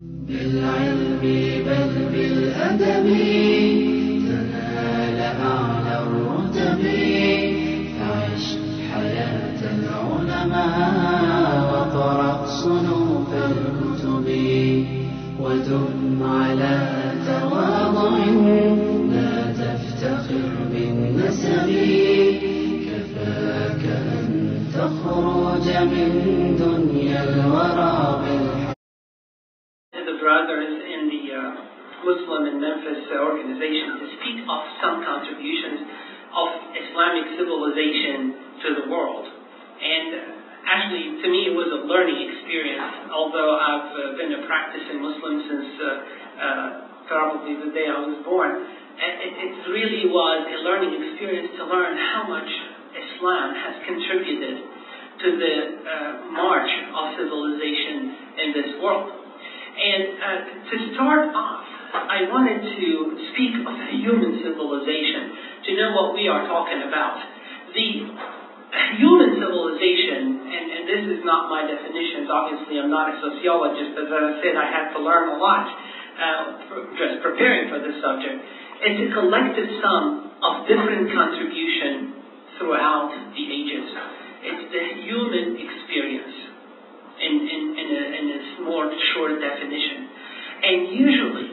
بالعلم بل بالأدب تنال أعلى الرتب فعش حياة العلماء وقرأ صنوف الكتب ودم على تواضع لا تفتخر بالنسب كفاك أن تخرج من دنيا الورى بالحق. The brothers in the Muslim and Memphis organization to speak of some contributions of Islamic civilization to the world. And actually, to me, it was a learning experience. Although I've been a practicing Muslim since probably the day I was born, it really was a learning experience to learn how much Islam has contributed to the march of civilization in this world. And to start off, I wanted to speak of human civilization, to know what we are talking about. The human civilization, and this is not my definitions, obviously I'm not a sociologist, as I said, I had to learn a lot just preparing for this subject. It's a collective sum of different contribution throughout the ages. It's the human experience. In a more short definition. And usually,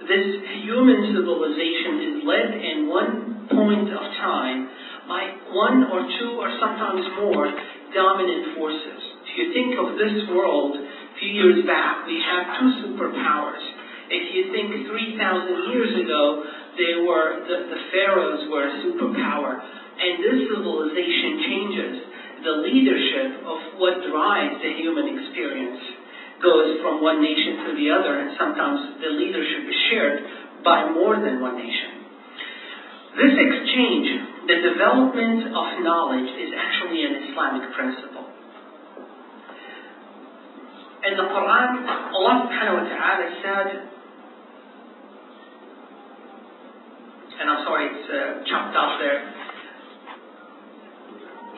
this human civilization is led in one point of time by one or two or sometimes more dominant forces. If you think of this world, a few years back, we have two superpowers. If you think 3,000 years ago, the pharaohs were a superpower. And this civilization changes. The leadership of what drives the human experience goes from one nation to the other, and sometimes the leadership is shared by more than one nation. This exchange, the development of knowledge, is actually an Islamic principle. In the Quran, Allah subhanahu wa ta'ala said, and I'm sorry, it's chopped off there,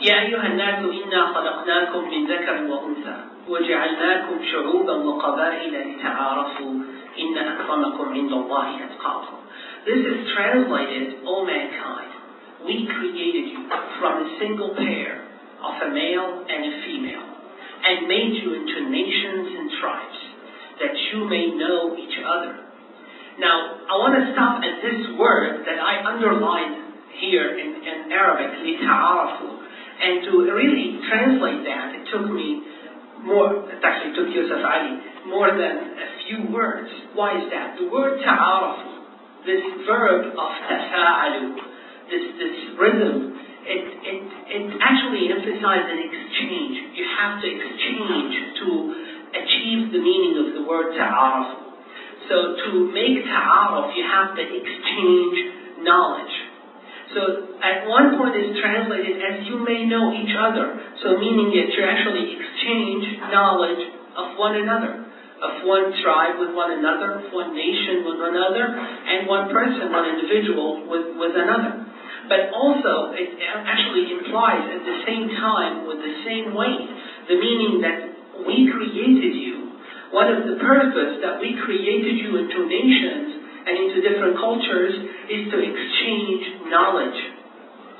يا أيها الناس إنا خلقناكم من ذكر وأنثى وجعلناكم شعوبا وقبائل لتعارفوا إن أكرمكم عند الله أتقاكم. This is translated, O mankind, we created you from a single pair of a male and a female and made you into nations and tribes that you may know each other. Now, I want to stop at this word that I underlined here in Arabic, لتعارفوا. And to really translate that, it took me it actually took Yusuf Ali, more than a few words. Why is that? The word ta'arafu, this verb of tafa'alu, this rhythm, it actually emphasizes an exchange. You have to exchange to achieve the meaning of the word ta'arafu. So to make ta'aruf, you have to exchange knowledge. So at one point it's translated as you may know each other. So meaning that you actually exchange knowledge of one another, of one tribe with one another, of one nation with another, and one person, one individual with another. But also it actually implies at the same time, with the same weight, the meaning that we created you. One of the purpose that we created you into nations and into different cultures is to exchange knowledge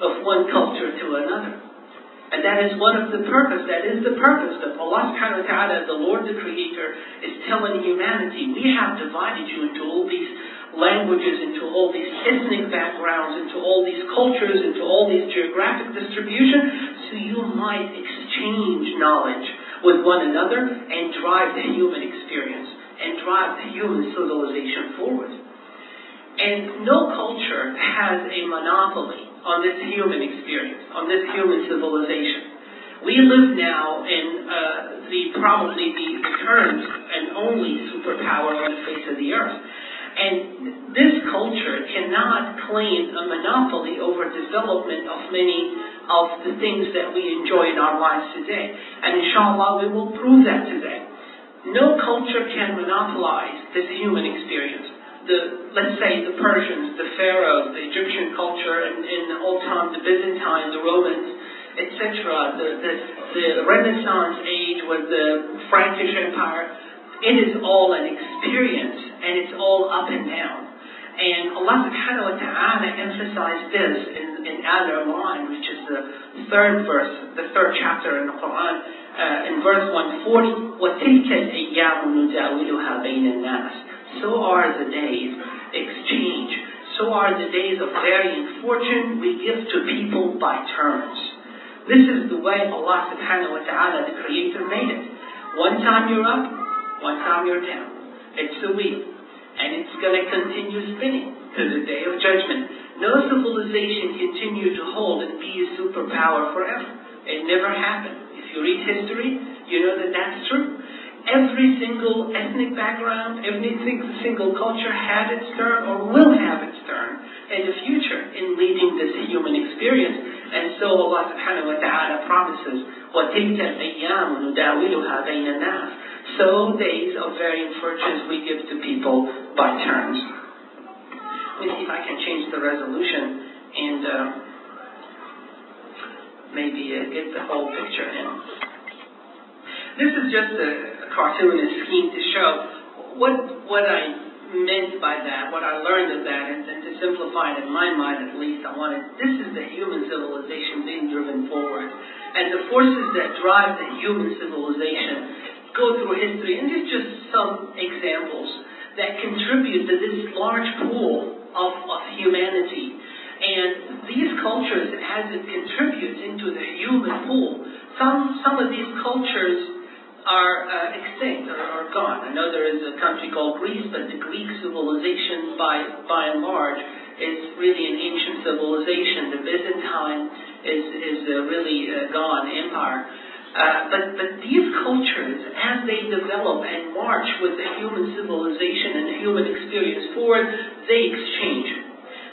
of one culture to another. And that is one of the purpose, that is the purpose of Allah subhanahu wa ta'ala, the Lord, the Creator, is telling humanity, we have divided you into all these languages, into all these ethnic backgrounds, into all these cultures, into all these geographic distribution, so you might exchange knowledge with one another and drive the human experience and drive the human civilization forward. And no culture has a monopoly on this human experience, on this human civilization. We live now in probably the current and only superpower on the face of the earth. And this culture cannot claim a monopoly over development of many of the things that we enjoy in our lives today. And inshallah, we will prove that today. No culture can monopolize this human experience. Let's say the Persians, the Pharaohs, the Egyptian culture, and in the old time, the Byzantine, the Romans, etc., the Renaissance age with the Frankish Empire, It is all an experience, and it's all up and down. And Allah subhanahu wa ta'ala emphasized this in Al-Imran, which is the third verse, the third chapter in the Quran, in verse 140, وَتِلْكَ الْأَيَّامُ نُدَاوِلُهَا بَيْنَ النَّاسِ. So are the days exchange. So are the days of varying fortune we give to people by turns. This is the way Allah subhanahu wa ta'ala, the Creator, made it. One time you're up, one time you're down. It's a wheel. And it's going to continue spinning to the day of judgment. No civilization continued to hold and be a superpower forever. It never happened. If you read history, you know that that's true. Every single ethnic background, every single culture had its turn or will have its turn in the future in leading this human experience. And so Allah subhanahu wa ta'ala promises, وَتِلْكَ الْأَيَّامُ نُدَاوِلُهَا بَيْنَ النَّاسِ. So days of varying fortunes we give to people by turns. Let me see if I can change the resolution and maybe get the whole picture in. This is just a cartoonist scheme to show what I meant by that, what I learned of that, and to simplify it in my mind at least, this is the human civilization being driven forward. And the forces that drive the human civilization go through history, and there's just some examples that contribute to this large pool of humanity. And these cultures, as it contributes into the human pool, some of these cultures are extinct or are gone. I know there is a country called Greece, but the Greek civilization, by and large, is really an ancient civilization. The Byzantine is really gone empire. But these cultures, as they develop and march with the human civilization and the human experience forward, they exchange.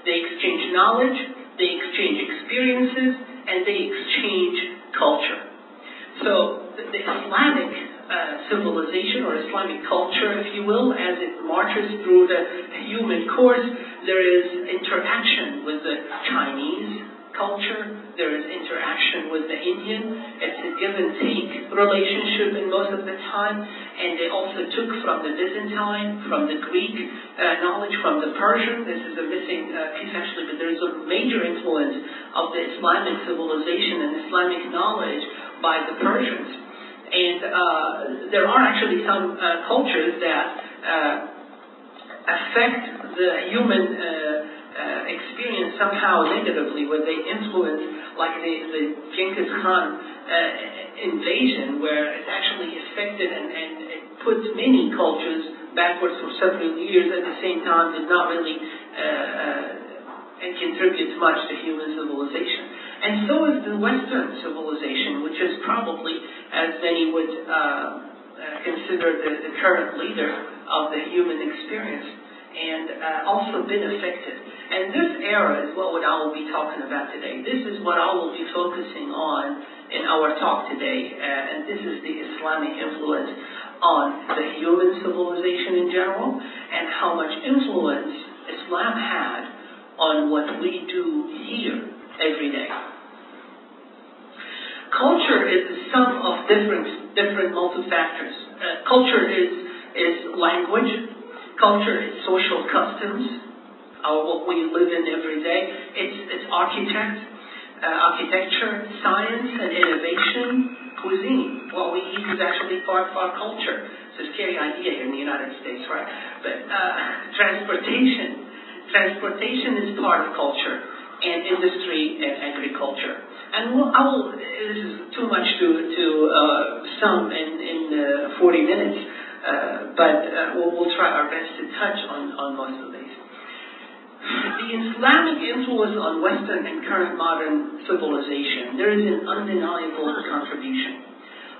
They exchange knowledge, they exchange experiences, and they exchange culture. So the Islamic civilization or Islamic culture, if you will, as it marches through the human course, there is interaction with the Chinese culture, there is interaction with the Indian. It's a give and take relationship in most of the time, and they also took from the Byzantine, from the Greek knowledge, from the Persian. This is a missing piece actually, but there is a major influence of the Islamic civilization and Islamic knowledge by the Persians. And there are actually some cultures that affect the human experience somehow negatively, where they influence, like the Genghis Khan invasion, where it actually affected and it put many cultures backwards for several years. At the same time, did not really contribute much to human civilization. And so is the Western civilization, which is probably, as many would consider, the current leader of the human experience, and also been affected. And this era is what I will be talking about today. This is what I will be focusing on in our talk today. And this is the Islamic influence on the human civilization in general, and how much influence Islam had on what we do here every day. Culture is the sum of different multi-factors. Culture is language. Culture is social customs, what we live in every day. It's architecture, science and innovation, cuisine. What we eat is actually part of our culture. It's a scary idea here in the United States, right? But transportation is part of culture, and industry and agriculture. And this is too much to sum in 40 minutes. But we'll try our best to touch on most of these. The Islamic influence on Western and current modern civilization, there is an undeniable contribution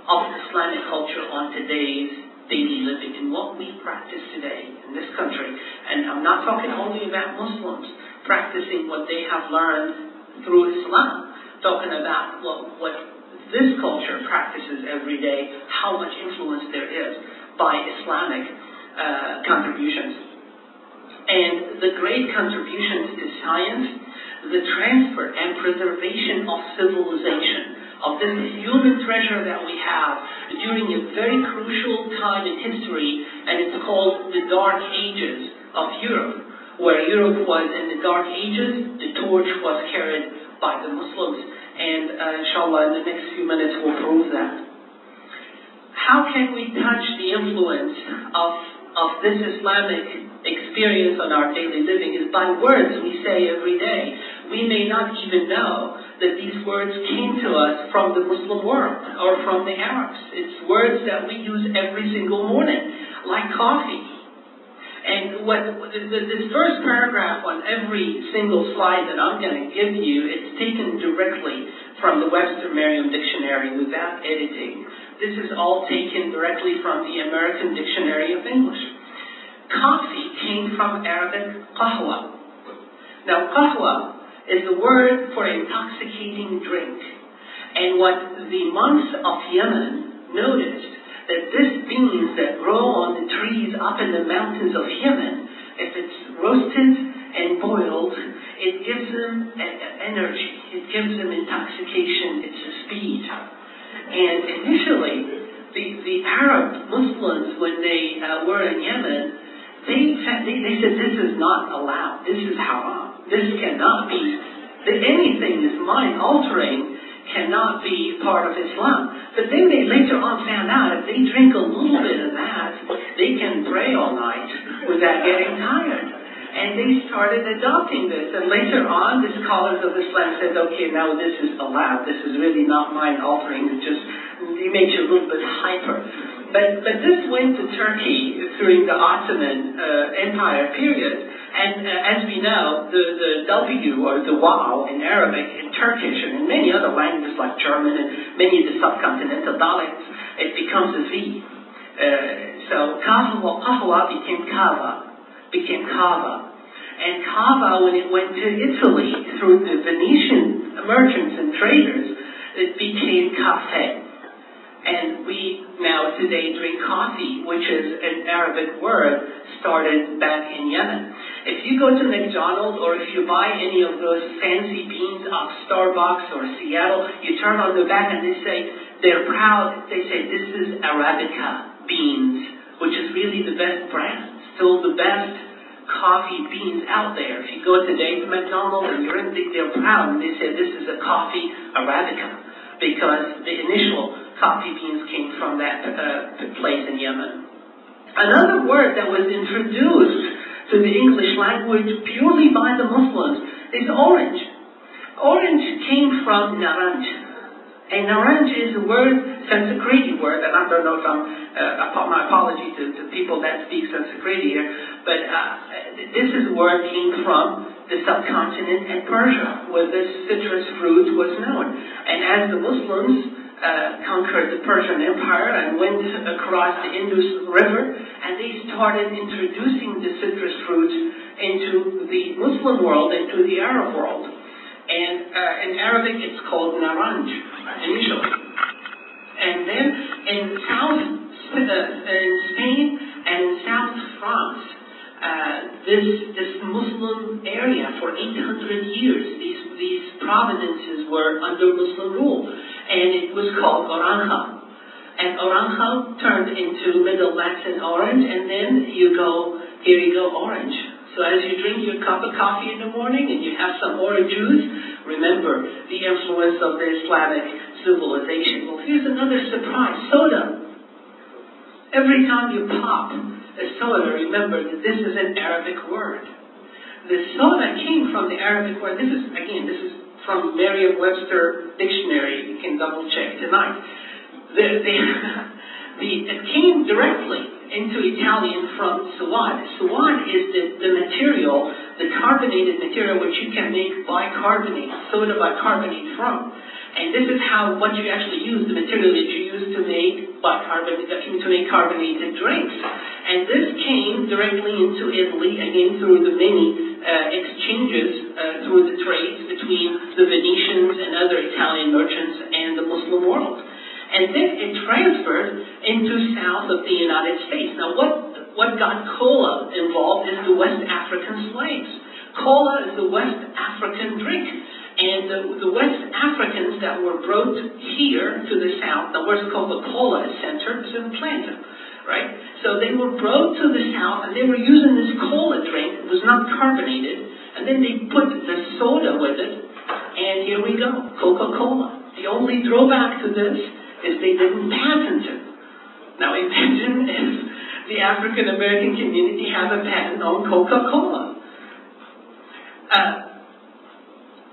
of Islamic culture on today's daily living and what we practice today in this country. And I'm not talking only about Muslims practicing what they have learned through Islam, talking about what this culture practices every day, how much influence there is by Islamic contributions. And the great contributions to science, the transfer and preservation of civilization, of this human treasure that we have, during a very crucial time in history, and it's called the Dark Ages of Europe, where Europe was in the Dark Ages. The torch was carried by the Muslims, and inshallah in the next few minutes we'll prove that. How can we touch the influence of this Islamic experience on our daily living? Is by words we say every day. We may not even know that these words came to us from the Muslim world or from the Arabs. It's words that we use every single morning, like coffee. And this first paragraph on every single slide that I'm going to give you, it's taken directly from the Webster Merriam Dictionary without editing. This is all taken directly from the American Dictionary of English. Coffee came from Arabic qahwa. Now, qahwa is the word for intoxicating drink. And what the monks of Yemen noticed, that this beans that grow on the trees up in the mountains of Yemen, if it's roasted and boiled, it gives them energy, it gives them intoxication, it's a speed. And initially, the Arab Muslims, when they were in Yemen, they said, this is not allowed, this is haram, this cannot be, anything that's mind-altering cannot be part of Islam. But then they later on found out if they drink a little bit of that, they can pray all night without getting tired. And they started adopting this. And later on, the scholars of Islam said, okay, now this is allowed. This is really not mind-altering. It makes you a little bit hyper. But this went to Turkey during the Ottoman Empire period. And as we know, the W or the waw in Arabic, in Turkish, and in many other languages like German and many of the subcontinental dialects, it becomes a V. So qahwa became kava. And kava, when it went to Italy through the Venetian merchants and traders, it became cafe. And we now today drink coffee, which is an Arabic word started back in Yemen. If you go to McDonald's or if you buy any of those fancy beans off Starbucks or Seattle, you turn on the back and they say, they're proud, they say this is Arabica beans, which is really the best brand, still the best coffee beans out there. If you go today to McDonald's and you're in, they're proud and they say this is a coffee Arabica, because the initial coffee beans came from that place in Yemen. Another word that was introduced to the English language purely by the Muslims is orange. Orange came from naranj. And naranj is a word, Sanskrit word, and I don't know if my apology to people that speak Sanskrit here, but this is a word came from the subcontinent and Persia, where this citrus fruit was known. And as the Muslims conquered the Persian Empire and went across the Indus River, and they started introducing the citrus fruits into the Muslim world, into the Arab world. And in Arabic it's called naranj initially. And then in Spain and in South France, this Muslim area for 800 years, these provinces were under Muslim rule, and it was called Oranja. And Oranja turned into Middle Latin orange, and then here you go, orange. So as you drink your cup of coffee in the morning and you have some orange juice, remember the influence of the Islamic civilization. Well, here's another surprise, soda. Every time you pop a soda, remember that this is an Arabic word. The soda came from the Arabic word. This is from Merriam-Webster Dictionary. You can double check tonight. It came directly into Italian from suad. Suad is the material, the carbonated material which you can make bicarbonate, soda bicarbonate from. And this is what you actually use, the material that you use to make carbonated drinks. And this came directly into Italy, again through the many exchanges through the trades between the Venetians and other Italian merchants and the Muslim world. And then it transferred into south of the United States. Now what got cola involved is the West African slaves. Cola is the West African drink. And the West Africans that were brought here to the south, now where's Coca-Cola is centered, is in Atlanta, right? So they were brought to the south, and they were using this cola drink. It was not carbonated, and then they put the soda with it, and here we go, Coca-Cola. The only drawback to this is they didn't patent it. Now imagine if the African American community has a patent on Coca-Cola.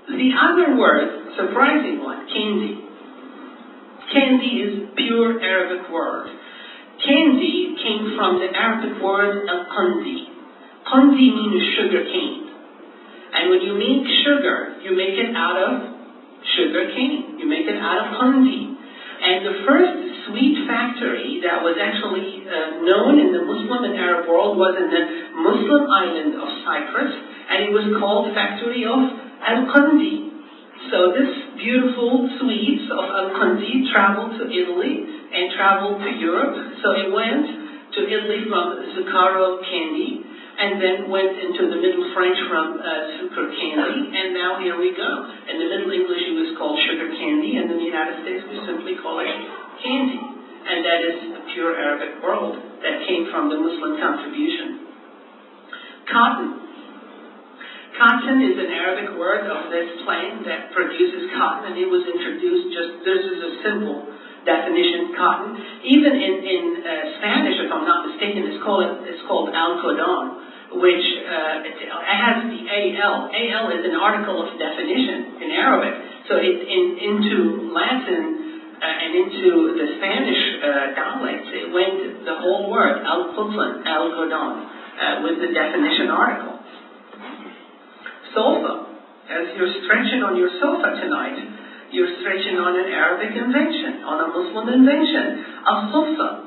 The other word, surprising one, candy. Candy is pure Arabic word. Candy came from the Arabic word al-qandi. Qandi means sugar cane. And when you make sugar, you make it out of sugar cane. You make it out of qandi. And the first sweet factory that was actually known in the Muslim and Arab world was in the Muslim island of Cyprus, and it was called Factory of Al-Qandi. So this beautiful sweets of Al-Qandi traveled to Italy and traveled to Europe. So it went to Italy from Zucchero candy, and then went into the Middle French from sucre candy, and now here we go. In the Middle English it was called sugar candy, and in the United States we simply call it candy. And that is a pure Arabic word that came from the Muslim contribution. Cotton. Cotton is an Arabic word of this plant that produces cotton, and it was introduced this is a simple definition, cotton. Even in Spanish, if I'm not mistaken, it's called algodón, which it has the al. Al is an article of definition in Arabic. So into Latin and into the Spanish dialects, it went the whole word, algodón, with the definition article. Sofa. As you're stretching on your sofa tonight, you're stretching on an Arabic invention, on a Muslim invention, al-sufa.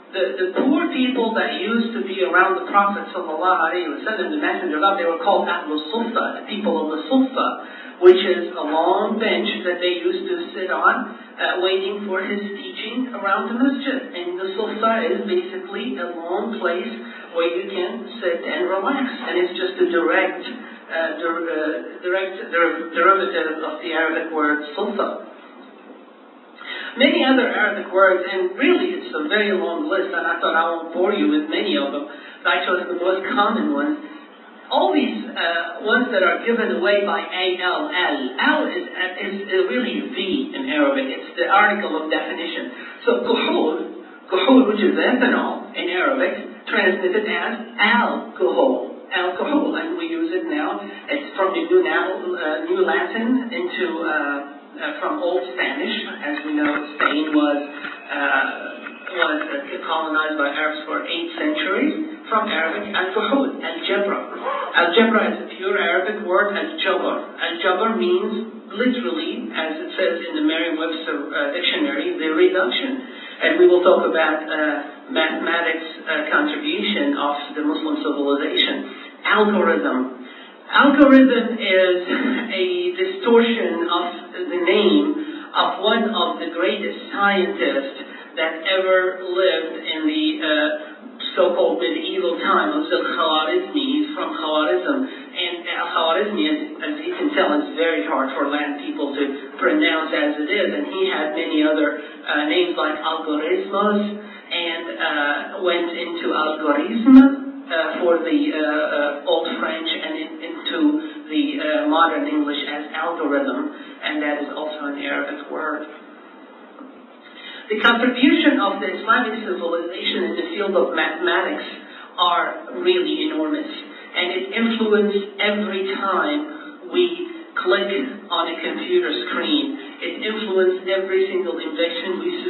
The poor people that used to be around the Prophet sallallahu alaihi wasallam, the Messenger of God, they were called ahl-sufa, the people of the sufa, which is a long bench that they used to sit on, waiting for his teaching around the masjid. And the sufa is basically a long place where you can sit and relax, and it's just a direct derivative of the Arabic word sufa. Many other Arabic words, and really it's a very long list, and I thought I won't bore you with many of them, but I chose the most common ones. All these ones that are given away by al. Al is really V in Arabic. It's the article of definition. So kuhul, which is ethanol in Arabic, transmitted as alcohol, and we use it now. It's from the New Latin into from Old Spanish. As we know, Spain was colonized by Arabs for 8 centuries. From Arabic, al-fuhud, al-jabra. Al-jabra is a pure Arabic word, al-jabr. Al-jabr means literally, as it says in the Merriam-Webster dictionary, the reduction. And we will talk about mathematics contribution of the Muslim civilization. Algorithm. Algorithm is a distortion of the name of one of the greatest scientists that ever lived in the so-called medieval time, of al-Khwarizmi. He's from Khwarizm. And al-Khwarizmi, as you can tell, is very hard for land people to pronounce as it is. And he had many other names like algoritmos, and went into algorithm for the Old French, and into the modern English as algorithm, and that is also an Arabic word. The contribution of the Islamic civilization in the field of mathematics are really enormous, and it influences every time we click on a computer screen. It influences every single invention we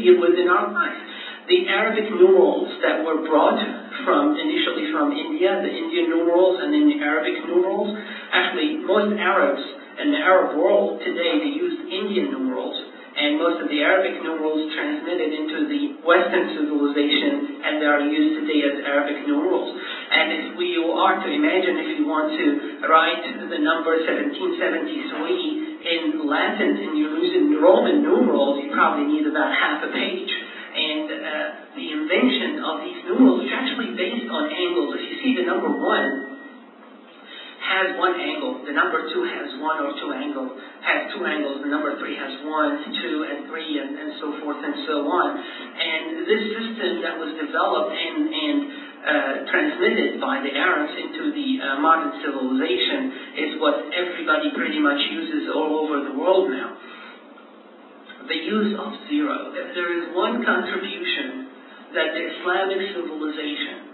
deal with in our life. The Arabic numerals that were brought initially from India, the Indian numerals and then the Arabic numerals. Actually, most Arabs in the Arab world today, they use Indian numerals, and most of the Arabic numerals transmitted into the Western civilization, and they are used today as Arabic numerals. And if you are to imagine, if you want to write the number 1773 in Latin and you're using Roman numerals, you probably need about half a page. And the invention of these numerals is actually based on angles. If you see the number 1 has one angle. The number 2 has one or two angles, has two angles. The number 3 has 1, 2, and 3, and so forth and so on. And this system that was developed and transmitted by the Arabs into the modern civilization is what everybody pretty much uses all over the world now. The use of zero. If there is one contribution that the Islamic civilization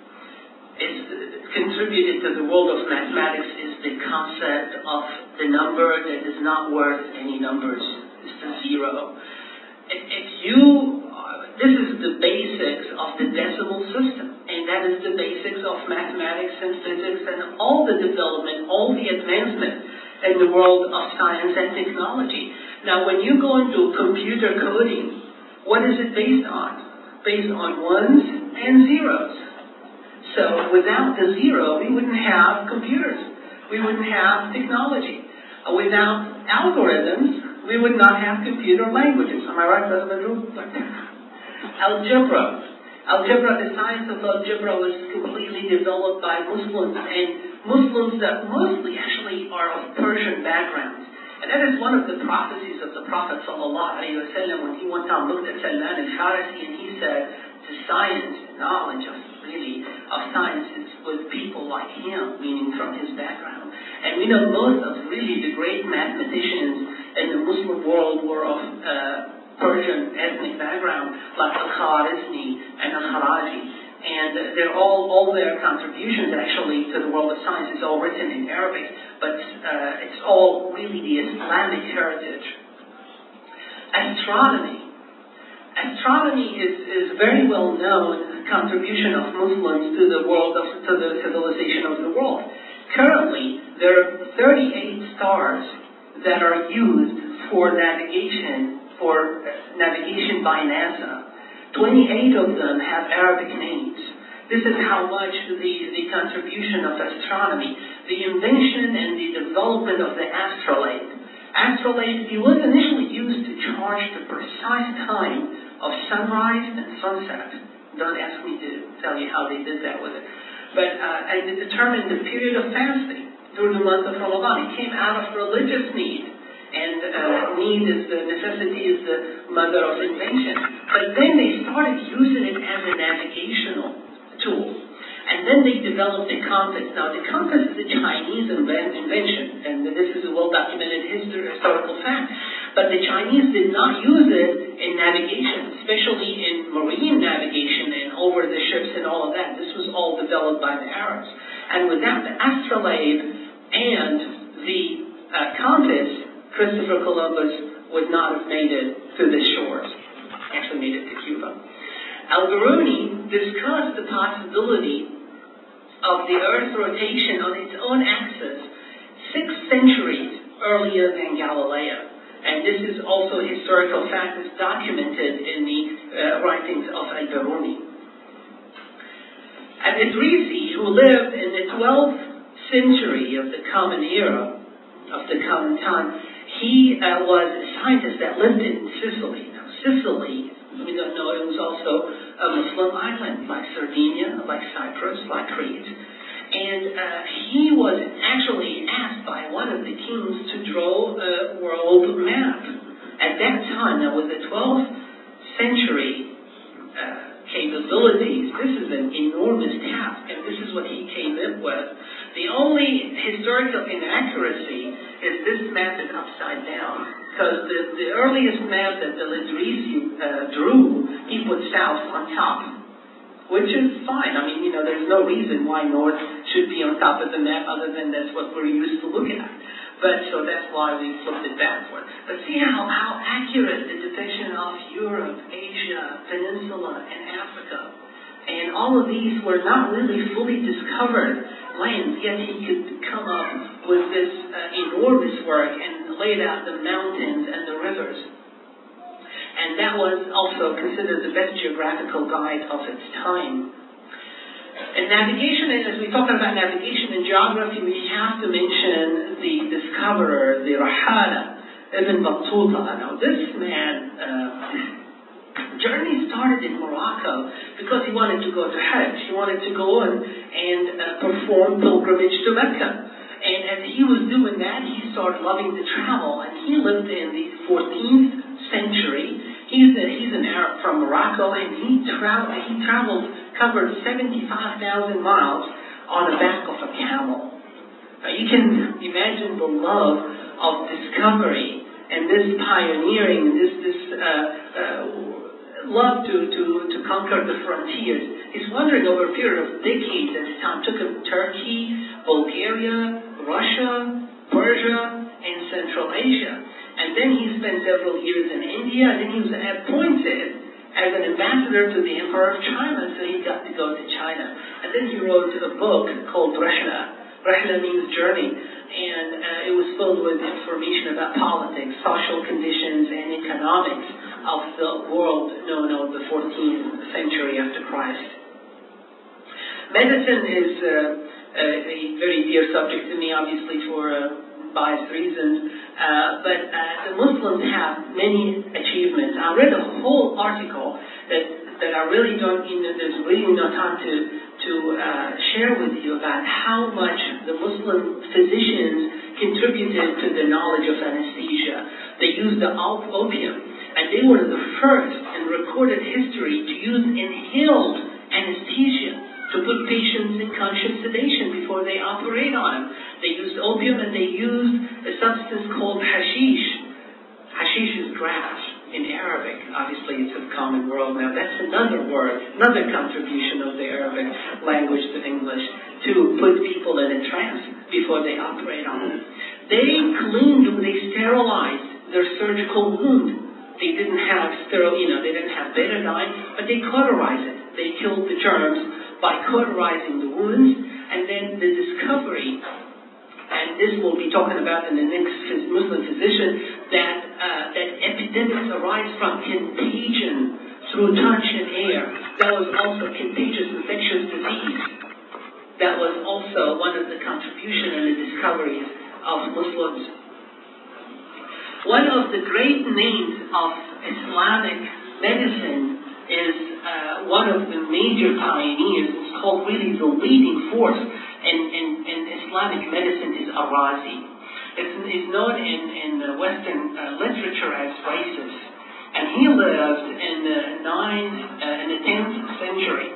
is contributed to the world of mathematics is the concept of the number that is not worth any numbers. It's the zero. This is the basics of the decimal system, and that is the basics of mathematics and physics and all the development, all the advancement in the world of science and technology. Now, when you go into computer coding, what is it based on? Based on ones and zeros. So without the zero, we wouldn't have computers. We wouldn't have technology. Without algorithms, we would not have computer languages. Am I right, Brother Badru? Algebra. The science of algebra was completely developed by Muslims, and Muslims that mostly actually are of Persian backgrounds. And that is one of the prophecies of the Prophet ﷺ when he one time looked at Salman al-Farisi and he said, the science, knowledge of science is with people like him, meaning from his background. And we know most of really the great mathematicians in the Muslim world were of Persian ethnic background, like Al-Khwarizmi and Al-Kharaji. And they're all their contributions actually to the world of science is all written in Arabic, but it's all really the Islamic heritage. Astronomy is very well known contribution of Muslims to the world to the civilization of the world. Currently, there are 38 stars that are used for navigation by NASA. 28 of them have Arabic names. This is how much the contribution of astronomy, the invention and the development of the astrolabe. Astrolabe, it was initially used to charge the precise time of sunrise and sunset. Don't ask me to tell you how they did that with it. But and it determined the period of fasting through the month of Ramadan. It came out of religious need. And necessity is the mother of invention. But then they started using it as a navigational tool. And then they developed the compass. Now, the compass is a Chinese invention, and this is a well-documented historical fact. But the Chinese did not use it in navigation, especially in marine navigation and over the ships and all of that. This was all developed by the Arabs. And without the astrolabe and the compass, Christopher Columbus would not have made it to the shores. Actually made it to Cuba. Al-Biruni discussed the possibility of the Earth's rotation on its own axis 6 centuries earlier than Galileo. And this is also a historical fact that's documented in the writings of Al-Biruni. Al-Idrisi, who lived in the 12th century of the Common Era, of the Common Time, he was a scientist that lived in Sicily. Now, Sicily, we don't know, it was also a Muslim island, like Sardinia, like Cyprus, like Crete. And he was actually asked by one of the kings to draw a world map. At that time, now with the 12th century capabilities, this is an enormous task, and this is what he came up with. The only historical inaccuracy is this map is upside down, because the earliest map that Al-Idrisi drew, he put south on top, which is fine. I mean, there's no reason why north should be on top of the map other than that's what we're used to looking at. But so that's why we flipped it backward. But see how accurate the depiction of Europe, Asia, Peninsula, and Africa. And all of these were not really fully discovered lands, yet he could come up with this enormous work and laid out the mountains and the rivers. And that was also considered the best geographical guide of its time. In navigation, as we talk about navigation and geography, we have to mention the discoverer, the Rahala, Ibn Battuta. Now, this man journey started in Morocco because he wanted to go to Hajj. He wanted to go and perform pilgrimage to Mecca. And as he was doing that, he started loving to travel, and he lived in the 14th century. He's an Arab from Morocco, and he covered 75,000 miles on the back of a camel. You can imagine the love of discovery and this pioneering, this love to conquer the frontiers. He's wandering over a period of decades at a time. Took him Turkey, Bulgaria, Russia, Persia, and Central Asia. And then he spent several years in India, and then he was appointed as an ambassador to the Emperor of China, so he got to go to China. And then he wrote a book called Rihla. Rihla means journey, and it was filled with information about politics, social conditions, and economics of the world known as the 14th century after Christ. Medicine is a very dear subject to me, obviously for biased reasons, but the Muslims have many achievements. I read a whole article that I really don't, there's really no time to share with you about how much the Muslim physicians contributed to the knowledge of anesthesia. They used the opium, and they were the first in recorded history to use inhaled anesthesia to put patients in conscious sedation before they operate on them. They used opium, and they used a substance called hashish. Hashish is grass in Arabic. Obviously, it's a common word now. That's another word, another contribution of the Arabic language to English, to put people in a trance before they operate on them. They sterilized their surgical wound. They didn't have they didn't have betadine, but they cauterized it. They killed the germs by cauterizing the wounds, and then the discovery, and this we'll be talking about in the next Muslim physician, that epidemics arise from contagion through touch and air. That was also contagious infectious disease. That was also one of the contributions and the discoveries of Muslims. One of the great names of Islamic medicine is one of the major pioneers. It's called really the leading force in Islamic medicine is Arazi. It's known in Western literature as racist, and he lived in the 10th century.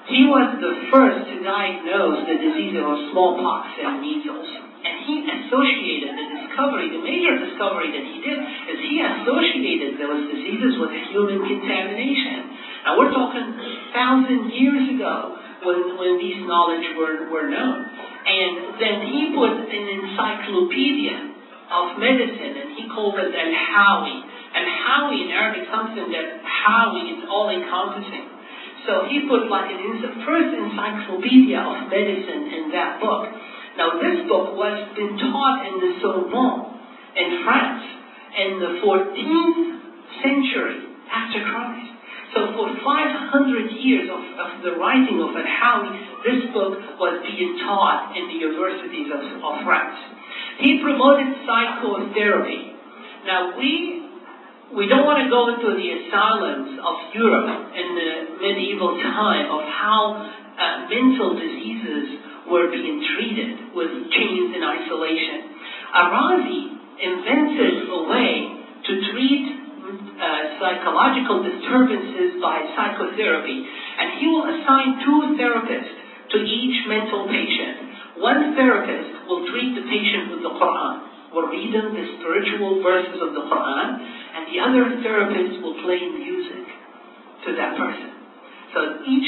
He was the first to diagnose the disease of smallpox and measles, and he associated the major discovery that he did is he associated those diseases with human contamination. Now we're talking 1,000 years ago when these knowledge were known. And then he put an encyclopedia of medicine, and he called it Al-Hawi. Al-Hawi in Arabic, something that Hawi is all-encompassing. So he put the first encyclopedia of medicine in that book. Now this book was been taught in the Sorbonne in France in the 14th century after Christ. So for 500 years of the writing of Al-Hawi, this book was being taught in the universities of France. He promoted psychotherapy. Now we don't want to go into the asylums of Europe in the medieval time of how mental diseases were being treated with chains and isolation. Arazi invented a way to treat psychological disturbances by psychotherapy, and he will assign 2 therapists to each mental patient. One therapist will treat the patient with the Quran, will read them the spiritual verses of the Quran, and the other therapist will play music to that person. So each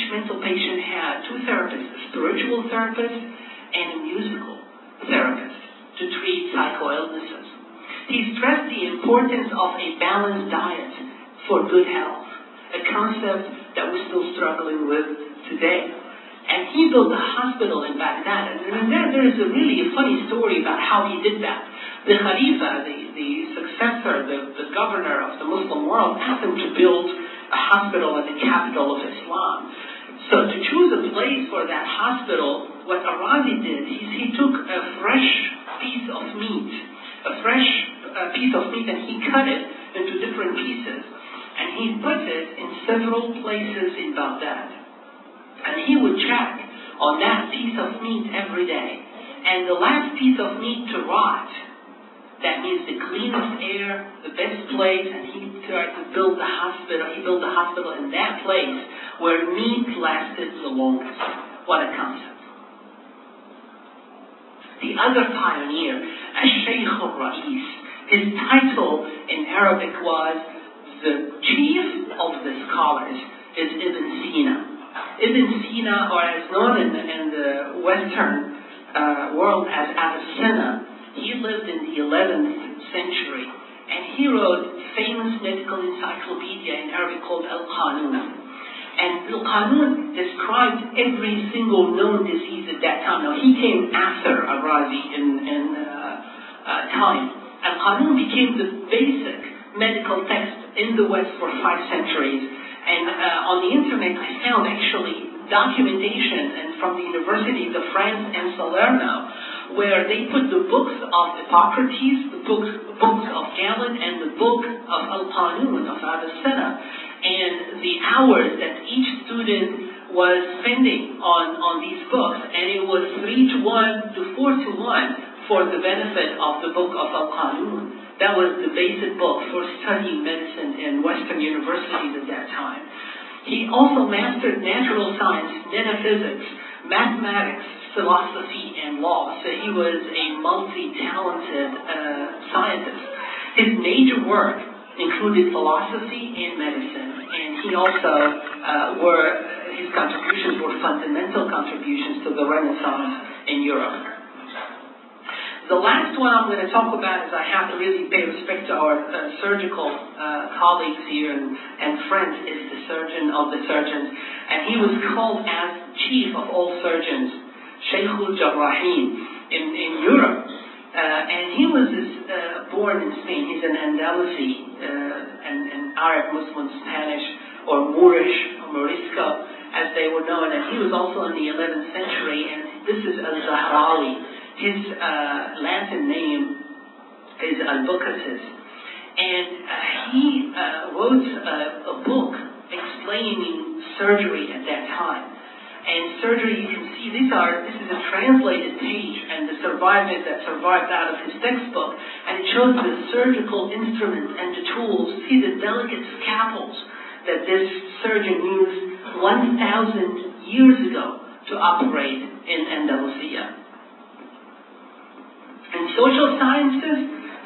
mental patient had 2 therapists, a spiritual therapist and a musical therapist, to treat psycho-illnesses. He stressed the importance of a balanced diet for good health, a concept that we're still struggling with today. And he built a hospital in Baghdad. And there is really a funny story about how he did that. The Khalifa, the successor, the governor of the Muslim world, asked him to build a hospital in the capital of Islam. So to choose a place for that hospital, what Arazi did is he took a fresh piece of meat, and he cut it into different pieces, and he put it in several places in Baghdad. And he would check on that piece of meat every day. And the last piece of meat to rot, that means the cleanest air, the best place, and he tried to build the hospital. He built the hospital in that place where meat lasted the longest. What a concept. The other pioneer, Al-Shaykh al-Ra'is, his title in Arabic was the chief of the scholars, is Ibn Sina. Ibn Sina, or as known in the Western world as Abbasids, he lived in the 11th century, and he wrote famous medical encyclopedia in Arabic called Al-Qanun. And Al-Qanun described every single known disease at that time. Now, he came after Al-Razi in time. Al-Qanun became the basic medical text in the West for 5 centuries. And on the internet, I found actually documentation and from the universities of France and Salerno, where they put the books of Hippocrates, the books of Galen, and the book of Al-Qanun, of Abbasids, and the hours that each student was spending on these books, and it was 3-to-1 to 4-to-1 for the benefit of the book of Al-Qanun. That was the basic book for studying medicine in Western universities at that time. He also mastered natural science, metaphysics, mathematics, philosophy, and law. So he was a multi-talented scientist. His major work included philosophy and medicine, and he also his contributions were fundamental contributions to the Renaissance in Europe. The last one I'm going to talk about is I have to really pay respect to our surgical colleagues here and friends, is the surgeon of the surgeons. And he was called as chief of all surgeons, Shaykh al-Jarrahin in Europe. And he was born in Spain. He's an Andalusi, an Arab, Muslim, Spanish, or Moorish, or Morisco, as they were known. And he was also in the 11th century. And this is al-Zahrawi. His Latin name is Abbasids, and he wrote a book explaining surgery at that time. And surgery, you can see, this is a translated page, and the survivors that survived out of his textbook, and it shows the surgical instruments and the tools. See the delicate scalpels that this surgeon used 1,000 years ago to operate in Andalusia. In social sciences,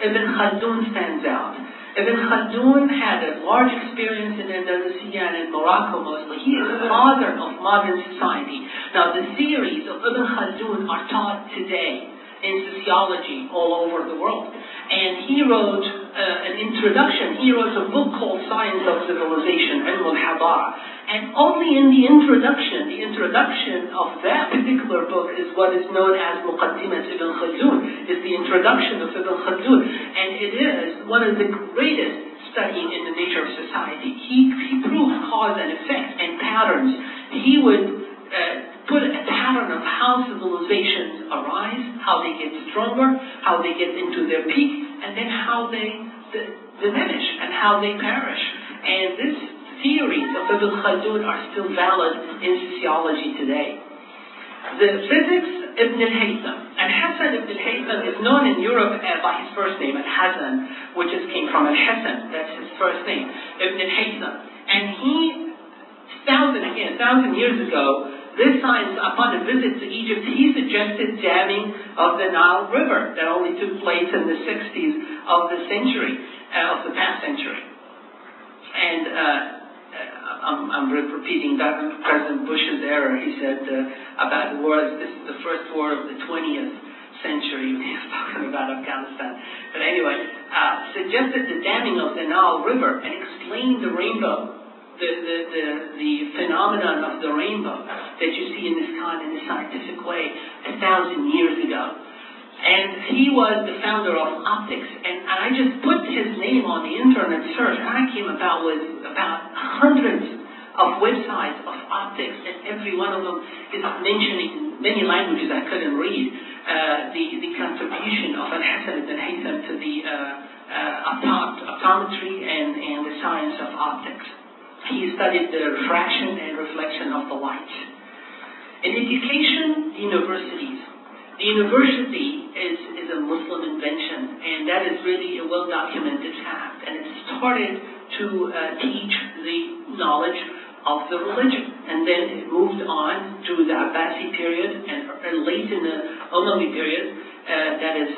Ibn Khaldun stands out. Ibn Khaldun had a large experience in Andalusia and in Morocco mostly. He is the father of modern society. Now, the theories of Ibn Khaldun are taught today in sociology all over the world. And he wrote an introduction. He wrote a book called Science of Civilization, Ilm al-Hadara. And only in the introduction of that particular book is what is known as Muqaddimat Ibn Khaldun, is the introduction of Ibn Khaldun. And it is one of the greatest studying in the nature of society. He proved cause and effect and patterns. He would put a pattern of how civilizations arise, how they get stronger, how they get into their peak, and then how they diminish and how they perish. And this theories of Ibn Khaldun are still valid in sociology today. The physics, Ibn al-Haytham. And Hassan ibn al-Haytham is known in Europe by his first name, Al-Hasan, which came from Al-Hasan, that's his first name, Ibn al-Haytham. And he, 1,000 years ago, this science, upon a visit to Egypt, he suggested damming of the Nile River that only took place in the 60s of the century, of the past century. And I'm repeating President Bush's error. He said about the war, this is the first war of the 20th century. He was talking about Afghanistan. But anyway, suggested the damming of the Nile River and explained the rainbow, the phenomenon of the rainbow that you see in the sky in a scientific way 1,000 years ago. And he was the founder of optics. And I just put his name on the internet search, and I came about with about hundreds of websites of optics, and every one of them is mentioning many languages I couldn't read, the contribution of Al-Hasan ibn Haytham to the optometry and the science of optics. He studied the refraction and reflection of the light. In education, universities. The university is a Muslim invention, and that is really a well-documented fact. And it started to teach the knowledge of the religion. And then it moved on to the Abbasid period and late in the Umayyad period, that is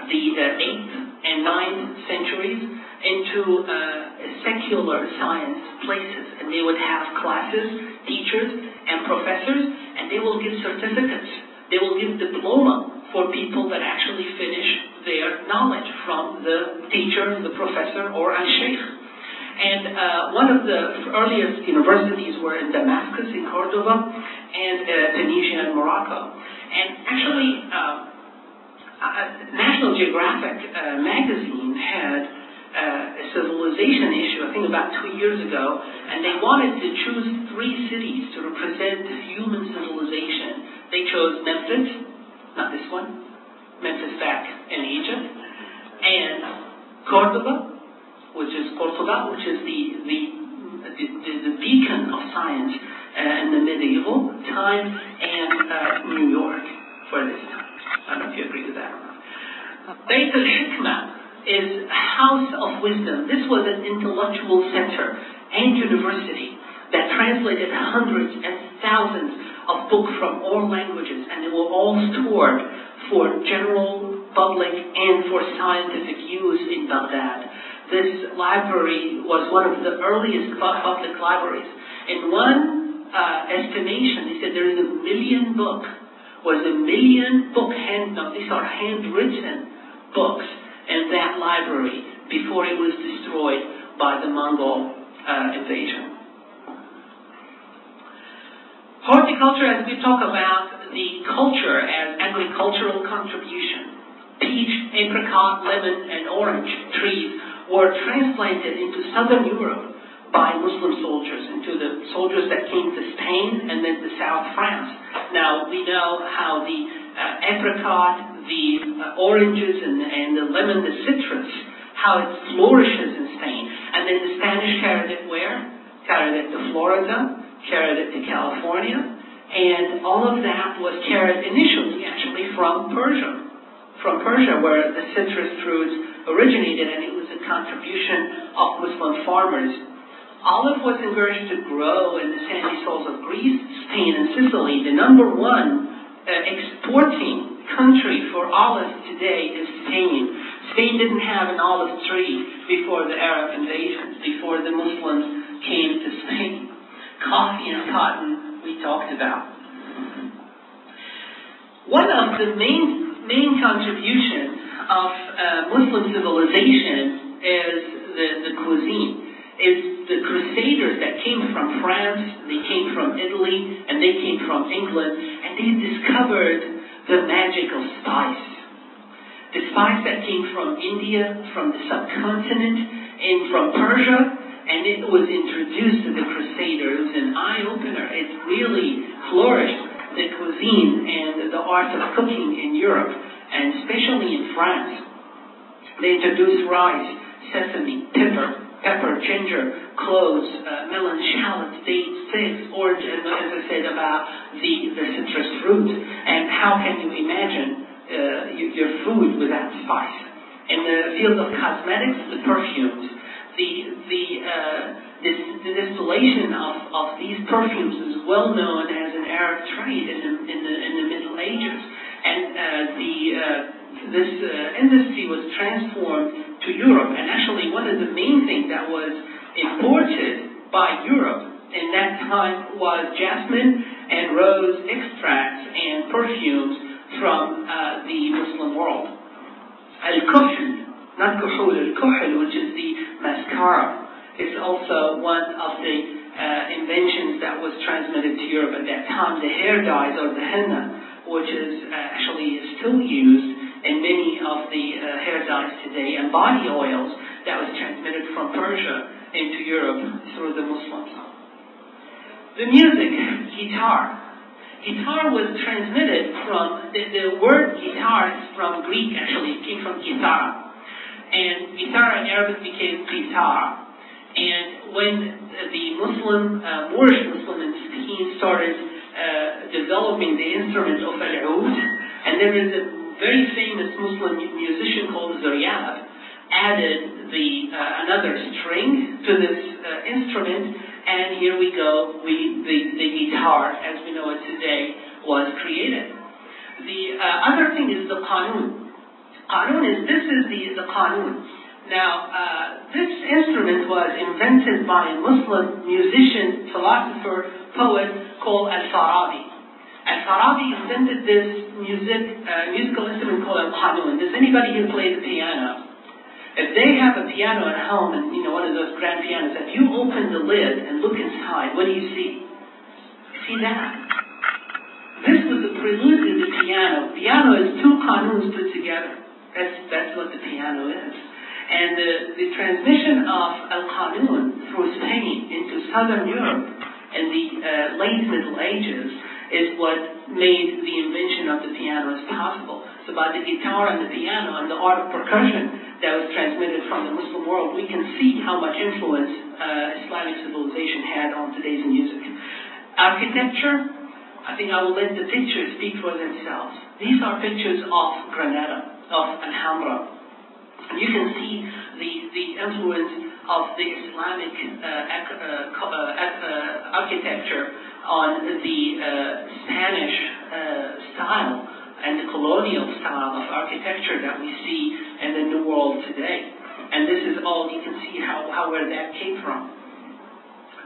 the 8th and 9th centuries, into secular science places. And they would have classes, teachers, and professors, and they will give certificates. They will give diploma for people that actually finish their knowledge from the teacher, the professor, or a sheikh. And one of the earliest universities were in Damascus, in Cordoba, and Tunisia and Morocco. And actually, National Geographic magazine had a civilization issue, I think about 2 years ago, and they wanted to choose 3 cities to represent human civilization. They chose Memphis, not this one, Memphis back in Egypt, and Cordoba, which is the beacon of science in the medieval time, and New York for this time. I don't know if you agree with that or not. Bayt al-Hikmah is a house of wisdom. This was an intellectual center and university that translated hundreds and thousands of books from all languages, and they were all stored for general public and for scientific use in Baghdad. This library was one of the earliest public libraries. In one estimation, they said there is 1 million book. These are handwritten books in that library before it was destroyed by the Mongol invasion. Horticulture, as we talk about the culture as agricultural contribution, peach, apricot, lemon, and orange trees were transplanted into southern Europe by Muslim soldiers, into the soldiers that came to Spain and then to South France. Now, we know how the apricot, the oranges, and the lemon, the citrus, how it flourishes in Spain. And then the Spanish carried it where? Carried it to Florida, carried it to California, and all of that was carried initially actually from Persia, where the citrus fruits originated, and it was a contribution of Muslim farmers. Olive was encouraged to grow in the sandy soils of Greece, Spain, and Sicily. The number one exporting country for olives today is Spain. Spain didn't have an olive tree before the Arab invasion, before the Muslims came to Spain. Coffee and cotton we talked about. One of the main contributions of Muslim civilization is the cuisine. Is the Crusaders that came from France, they came from Italy, and they came from England, and they discovered the magic of spice. The spice that came from India, from the subcontinent, and from Persia, and it was introduced to the Crusaders, an eye-opener. It really flourished the cuisine and the art of cooking in Europe, and especially in France. They introduced rice, sesame, pepper, ginger, cloves, melon, shallots, dates, figs, orange, and as I said about the citrus fruit. And how can you imagine your food without spice? In the field of cosmetics, the perfumes, the distillation of these perfumes is well known as an Arab trade in the Middle Ages, and this industry was transformed to Europe. And actually, one of the main things that was imported by Europe in that time was jasmine and rose extracts and perfumes from the Muslim world. Al-Kuhl, not kuhul, al-Kuhl, which is the mascara, is also one of the inventions that was transmitted to Europe at that time. The hair dyes, or the henna, which is actually still used in many of the hair dyes today, and body oils that was transmitted from Persia into Europe through the Muslims. The music, guitar. Guitar was transmitted from, the word guitar is from Greek actually, it came from guitar. And guitar in Arabic became guitar. And when the Moorish Muslim in Spain started developing the instrument of al-oud, and And there is a very famous Muslim musician called Zaryab, added another string to this instrument, and here we go, the guitar, as we know it today, was created. The other thing is the qanun. This is the qanun. Now, this instrument was invented by a Muslim musician, philosopher, poet called Al-Farabi. Al-Farabi invented this musical instrument called al-qanun. Does anybody here play the piano? If they have a piano at home, and one of those grand pianos, if you open the lid and look inside, what do you see? See that? This was the prelude to the piano. Piano is two qanuns put together. That's what the piano is. And the transmission of al-qanun through Spain into southern Europe in the late Middle Ages is what made the invention of the piano possible. So by the guitar and the piano and the art of percussion that was transmitted from the Muslim world, we can see how much influence Islamic civilization had on today's music. Architecture, I think I will let the pictures speak for themselves. These are pictures of Granada, of Alhambra. And you can see the influence of the Islamic architecture on the Spanish style and the colonial style of architecture that we see in the New World today. And this is all, you can see where that came from.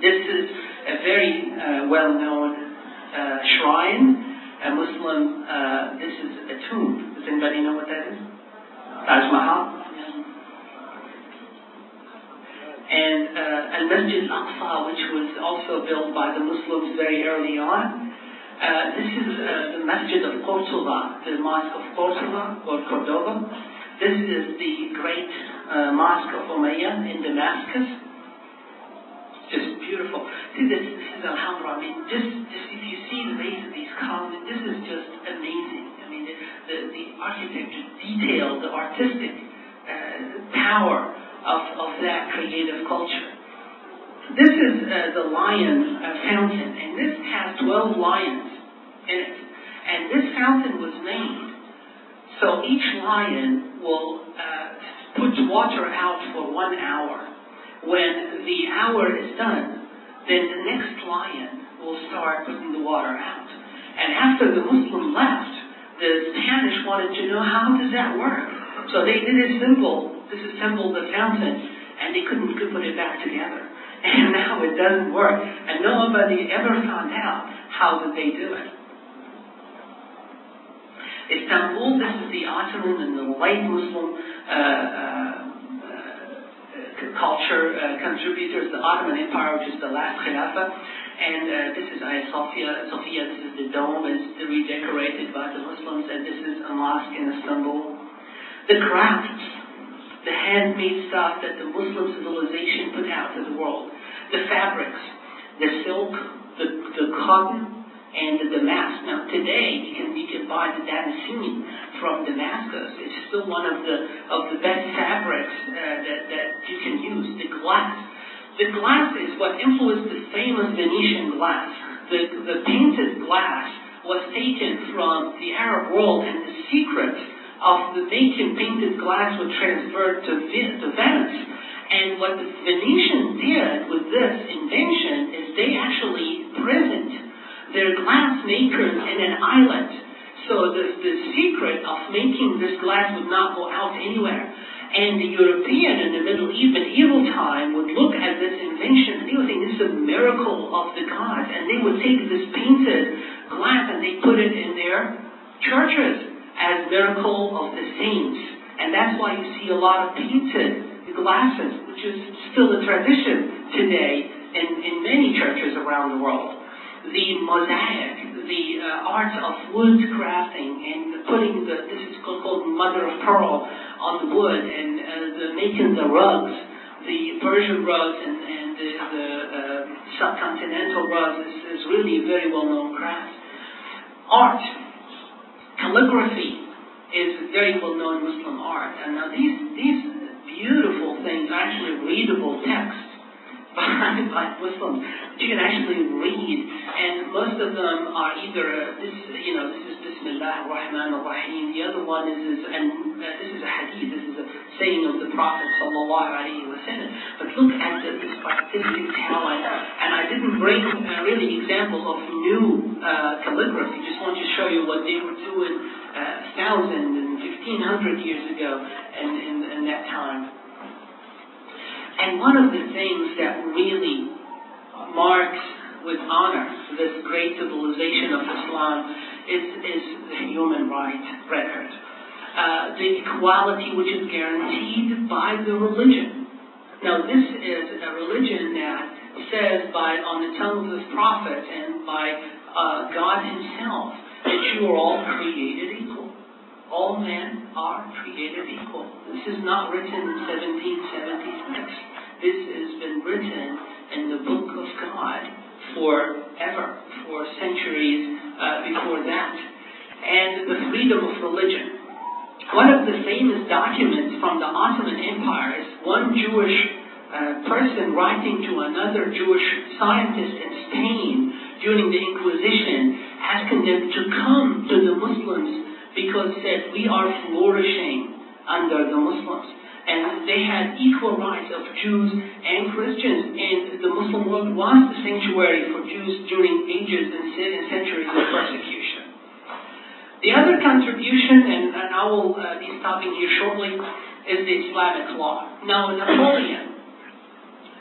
This is a very well-known shrine, a Muslim, this is a tomb. Does anybody know what that is? Taj Mahal. And Al-Masjid Al-Aqsa, which was also built by the Muslims very early on. This is the Masjid of Cordoba, the Mosque of Cordoba, or Cordoba. This is the great Mosque of Umayyah in Damascus. Just beautiful. See, this is Alhambra. I mean, just if you see the base of these columns, this is just amazing. I mean, the architecture, detail, the artistic power of that creative culture. This is the lion fountain, and this has 12 lions in it. And this fountain was made so each lion will put water out for 1 hour. When the hour is done, then the next lion will start putting the water out. And after the Muslim left, the Spanish wanted to know, how does that work? So they did disassembled the fountain, and they couldn't put it back together. And now it doesn't work. And nobody ever found out how did they do it. Istanbul, this is the Ottoman and the late Muslim culture contributors, the Ottoman Empire, which is the last Khilafah. And this is Hagia Sophia, this is the dome, it's redecorated by the Muslims, and this is a mosque in Istanbul. The crafts, the handmade stuff that the Muslim civilization put out to the world. The fabrics, the silk, the cotton, and the damask. Now today, you can buy the damascene from Damascus. It's still one of the best fabrics that you can use. The glass. The glass is what influenced the famous Venetian glass. The painted glass was taken from the Arab world, and the secret of the making painted glass was transferred to Venice. And what the Venetians did with this invention is they actually imprisoned their glass makers in an island. So the secret of making this glass would not go out anywhere. And the European in the medieval time would look at this invention and they would think this is a miracle of the gods. And they would take this painted glass and they put it in their churches as miracle of the saints. And that's why you see a lot of painted glasses, which is still a tradition today in many churches around the world. The mosaic, the art of wood crafting and putting this is called mother of pearl on the wood, and making the rugs, the Persian rugs and the subcontinental rugs is really a very well-known craft. Art, calligraphy is very well-known Muslim art, and now these beautiful things, actually readable text, by Muslims that you can actually read, and most of them are either this is Bismillah ar-Rahman ar-Rahim. The other one is this is a hadith. This is a saying of the Prophet sallallahu alaihi wasallam. But look at this artistic talent, and I didn't bring really examples of new calligraphy. Just want to show you what they were doing 1,000 and 1,500 years ago, and in that time. And one of the things that really marks with honor this great civilization of Islam is the human rights record. The equality which is guaranteed by the religion. Now this is a religion that says on the tongue of his prophet and by God himself that you are all created equal. All men are created equal. This is not written in 1776. This has been written in the book of God forever, for centuries before that. And the freedom of religion. One of the famous documents from the Ottoman Empire is one Jewish person writing to another Jewish scientist in Spain during the Inquisition, asking them to come to the Muslims because said we are flourishing under the Muslims. And they had equal rights of Jews and Christians, and the Muslim world was the sanctuary for Jews during ages and centuries of persecution. The other contribution, and I will be stopping here shortly, is the Islamic law. Now, Napoleon.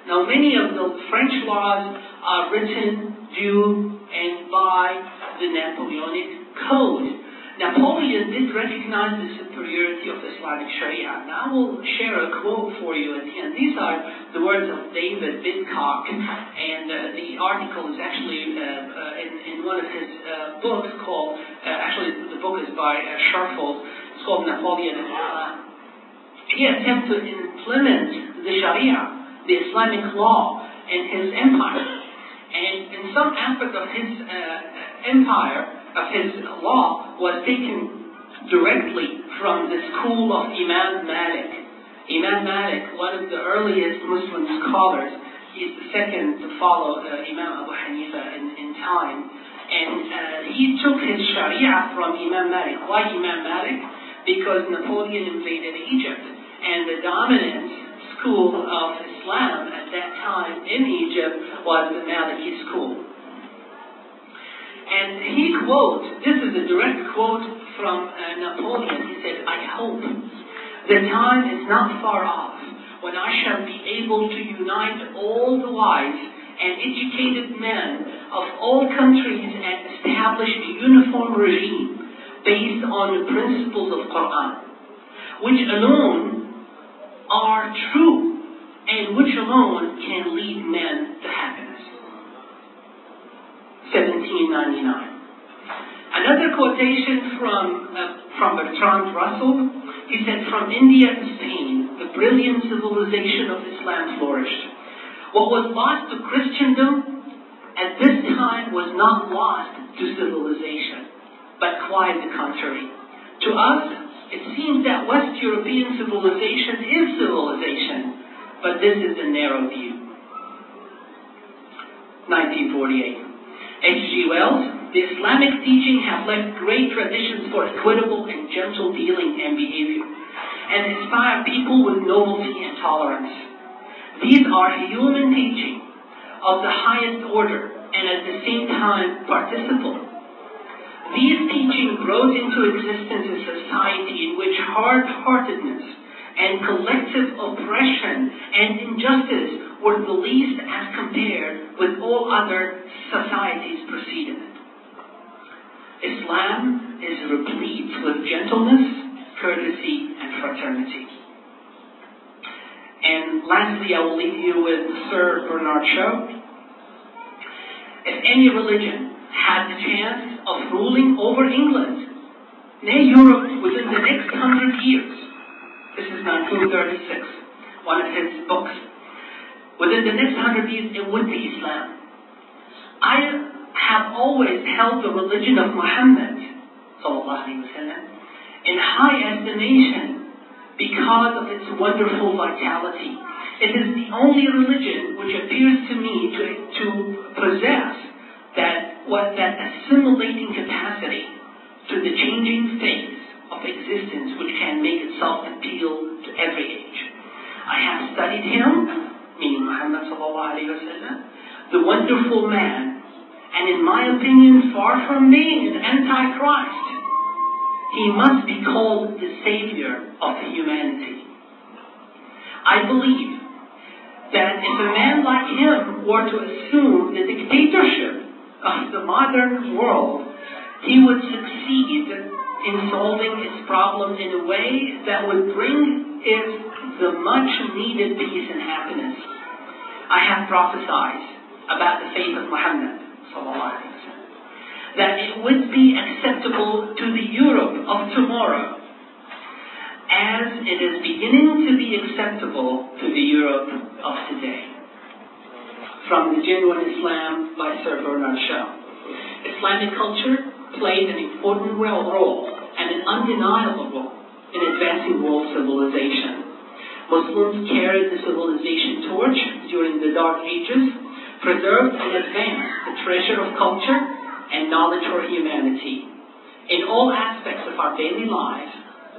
Now, many of the French laws are written due and by the Napoleonic Code. Napoleon did recognize the superiority of Islamic Sharia. Now I will share a quote for you at the end. These are the words of David Bidcock, and the article is actually in one of his books called, actually the book is by Sharfeld, it's called Napoleon and Islam. He attempted to implement the Sharia, the Islamic law, in his empire. And in some aspect of his empire, of his law, was taken directly from the school of Imam Malik. Imam Malik, one of the earliest Muslim scholars, he's the second to follow Imam Abu Hanifa in time. And he took his Sharia from Imam Malik. Why Imam Malik? Because Napoleon invaded Egypt, and the dominant school of Islam at that time in Egypt was the Maliki school. And he quotes, this is a direct quote from Napoleon. He said, I hope the time is not far off when I shall be able to unite all the wise and educated men of all countries and establish a uniform regime based on the principles of Quran, which alone are true and which alone can lead men to happiness. 1799. Another quotation from Bertrand Russell. He said, from India to Spain, the brilliant civilization of Islam flourished. What was lost to Christendom at this time was not lost to civilization, but quite the contrary. To us, it seems that West European civilization is civilization, but this is a narrow view. 1948. H.G. Wells, the Islamic teaching have left great traditions for equitable and gentle dealing and behavior, and inspire people with nobility and tolerance. These are human teaching of the highest order, and at the same time participle. These teachings brought into existence a society in which hard-heartedness and collective oppression and injustice were the least as compared with all other societies preceding it. Islam is replete with gentleness, courtesy, and fraternity. And lastly, I will leave you with Sir Bernard Shaw. If any religion had the chance of ruling over England, nay Europe, within the next 100 years, this is 1936, one of his books. Within the next 100 years, it would be Islam. I have always held the religion of Muhammad in high estimation because of its wonderful vitality It is the only religion which appears to me to possess that assimilating capacity to the changing phase of existence which can make itself appeal to every age. I have studied him, meaning Muhammad sallallahu alayhi wa sallam, the wonderful man, and in my opinion, far from being an antichrist, he must be called the savior of humanity. I believe that if a man like him were to assume the dictatorship of the modern world, he would succeed in solving its problem in a way that would bring it the much needed peace and happiness. I have prophesied about the faith of Muhammad that it would be acceptable to the Europe of tomorrow as it is beginning to be acceptable to the Europe of today. From The Genuine Islam by Sir Bernard Shaw. Islamic culture played an important role and an undeniable role in advancing world civilization. Muslims carried the civilization torch during the Dark Ages, preserved and advanced the treasure of culture and knowledge for humanity in all aspects of our daily lives,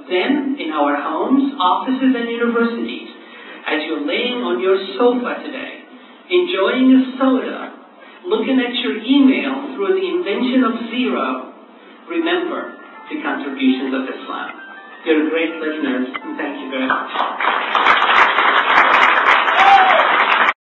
then in our homes, offices, and universities. As you're laying on your sofa today, enjoying a soda, looking at your email through the invention of zero, remember the contributions of Islam. You're great listeners, and thank you very much.